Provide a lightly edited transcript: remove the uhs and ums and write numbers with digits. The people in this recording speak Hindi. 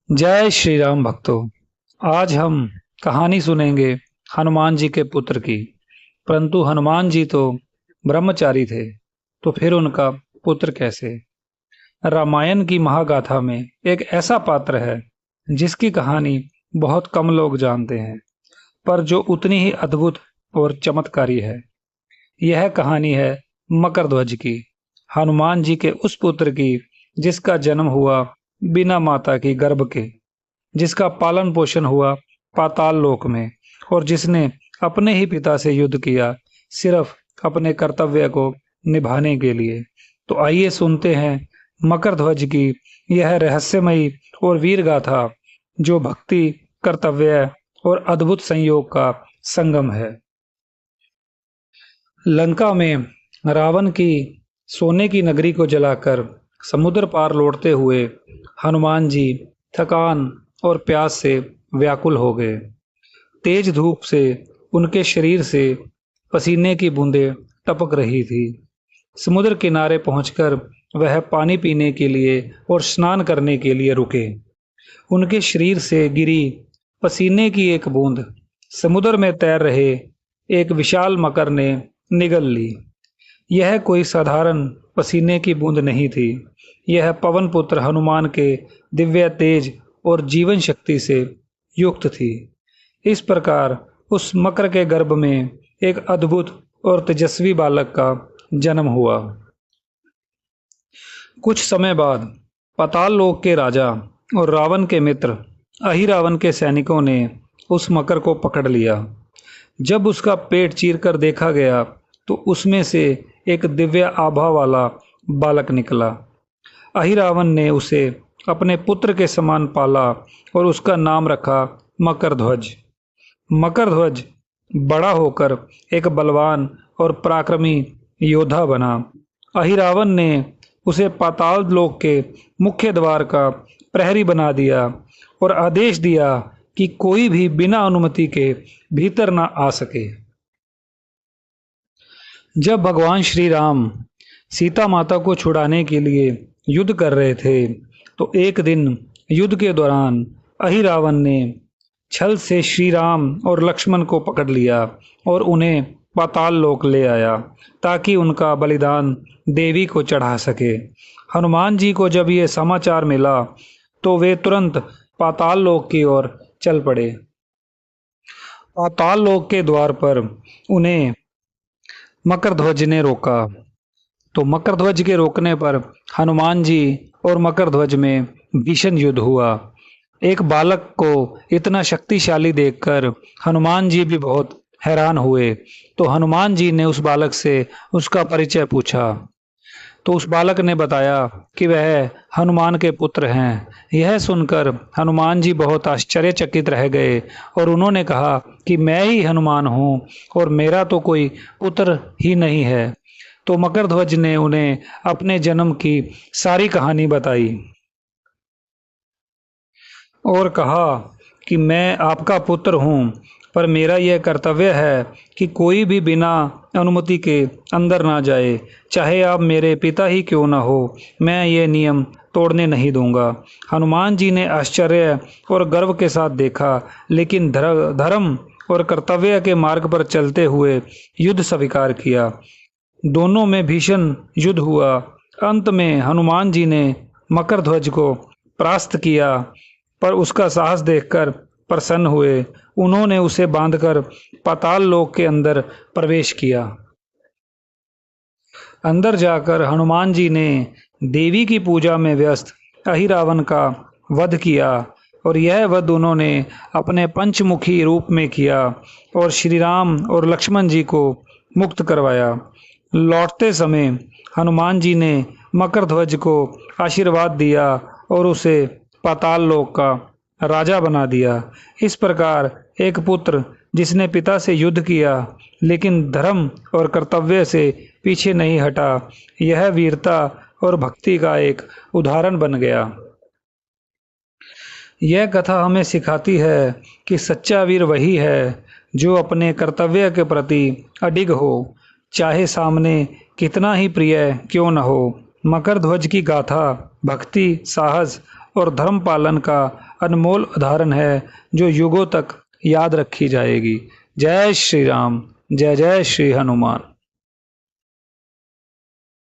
जय श्री राम भक्तों। आज हम कहानी सुनेंगे हनुमान जी के पुत्र की। परंतु हनुमान जी तो ब्रह्मचारी थे, तो फिर उनका पुत्र कैसे? रामायण की महागाथा में एक ऐसा पात्र है जिसकी कहानी बहुत कम लोग जानते हैं, पर जो उतनी ही अद्भुत और चमत्कारी है। यह कहानी है मकरध्वज की, हनुमान जी के उस पुत्र की जिसका जन्म हुआ बिना माता की गर्भ के, जिसका पालन पोषण हुआ पाताल लोक में, और जिसने अपने ही पिता से युद्ध किया सिर्फ अपने कर्तव्य को निभाने के लिए। तो आइए सुनते हैं मकरध्वज की यह रहस्यमयी और वीर गाथा, जो भक्ति, कर्तव्य और अद्भुत संयोग का संगम है। लंका में रावण की सोने की नगरी को जलाकर समुद्र पार लौटते हुए हनुमान जी थकान और प्यास से व्याकुल हो गए। तेज धूप से उनके शरीर से पसीने की बूंदें टपक रही थी। समुद्र किनारे पहुंचकर वह पानी पीने के लिए और स्नान करने के लिए रुके। उनके शरीर से गिरी पसीने की एक बूंद समुद्र में तैर रहे एक विशाल मकर ने निगल ली। यह कोई साधारण पसीने की बूंद नहीं थी, यह पवन पुत्र हनुमान के दिव्य तेज और जीवन शक्ति से युक्त थी। इस प्रकार उस मकर के गर्भ में एक अद्भुत और तेजस्वी बालक का जन्म हुआ। कुछ समय बाद पाताल लोक के राजा और रावण के मित्र अहिरावण के सैनिकों ने उस मकर को पकड़ लिया। जब उसका पेट चीरकर देखा गया तो उसमें से एक दिव्य आभा वाला बालक निकला। अहिरावण ने उसे अपने पुत्र के समान पाला और उसका नाम रखा मकरध्वज। मकरध्वज बड़ा होकर एक बलवान और पराक्रमी योद्धा बना। अहिरावण ने उसे पाताल लोक के मुख्य द्वार का प्रहरी बना दिया और आदेश दिया कि कोई भी बिना अनुमति के भीतर न आ सके। जब भगवान श्री राम सीता माता को छुड़ाने के लिए युद्ध कर रहे थे, तो एक दिन युद्ध के दौरान अहिरावण ने छल से श्री राम और लक्ष्मण को पकड़ लिया और उन्हें पाताल लोक ले आया ताकि उनका बलिदान देवी को चढ़ा सके। हनुमान जी को जब ये समाचार मिला तो वे तुरंत पाताल लोक की ओर चल पड़े। पाताल लोक के द्वार पर उन्हें मकरध्वज ने रोका। तो मकरध्वज के रोकने पर हनुमान जी और मकरध्वज में भीषण युद्ध हुआ। एक बालक को इतना शक्तिशाली देखकर हनुमान जी भी बहुत हैरान हुए। तो हनुमान जी ने उस बालक से उसका परिचय पूछा, तो उस बालक ने बताया कि वह हनुमान के पुत्र हैं। यह सुनकर हनुमान जी बहुत आश्चर्यचकित रह गए और उन्होंने कहा कि मैं ही हनुमान हूँ और मेरा तो कोई पुत्र ही नहीं है। तो मकरध्वज ने उन्हें अपने जन्म की सारी कहानी बताई और कहा कि मैं आपका पुत्र हूँ, पर मेरा यह कर्तव्य है कि कोई भी बिना अनुमति के अंदर ना जाए, चाहे आप मेरे पिता ही क्यों ना हो। मैं ये नियम तोड़ने नहीं दूंगा। हनुमान जी ने आश्चर्य और गर्व के साथ देखा, लेकिन धर्म और कर्तव्य के मार्ग पर चलते हुए युद्ध स्वीकार किया। दोनों में भीषण युद्ध हुआ। अंत में हनुमान जी ने मकरध्वज को परास्त किया, पर उसका साहस देखकर प्रसन्न हुए। उन्होंने उसे बांधकर पाताल लोक के अंदर प्रवेश किया। अंदर जाकर हनुमान जी ने देवी की पूजा में व्यस्त अहिरावण का वध किया, और यह वध उन्होंने अपने पंचमुखी रूप में किया और श्री राम और लक्ष्मण जी को मुक्त करवाया। लौटते समय हनुमान जी ने मकरध्वज को आशीर्वाद दिया और उसे पाताल लोक का राजा बना दिया। इस प्रकार एक पुत्र जिसने पिता से युद्ध किया लेकिन धर्म और कर्तव्य से पीछे नहीं हटा, यह वीरता और भक्ति का एक उदाहरण बन गया। यह कथा हमें सिखाती है कि सच्चा वीर वही है जो अपने कर्तव्य के प्रति अडिग हो, चाहे सामने कितना ही प्रिय क्यों न हो। मकरध्वज की गाथा भक्ति, साहस और धर्म पालन का अनमोल उदाहरण है जो युगों तक याद रखी जाएगी। जय श्री राम, जय जय श्री हनुमान।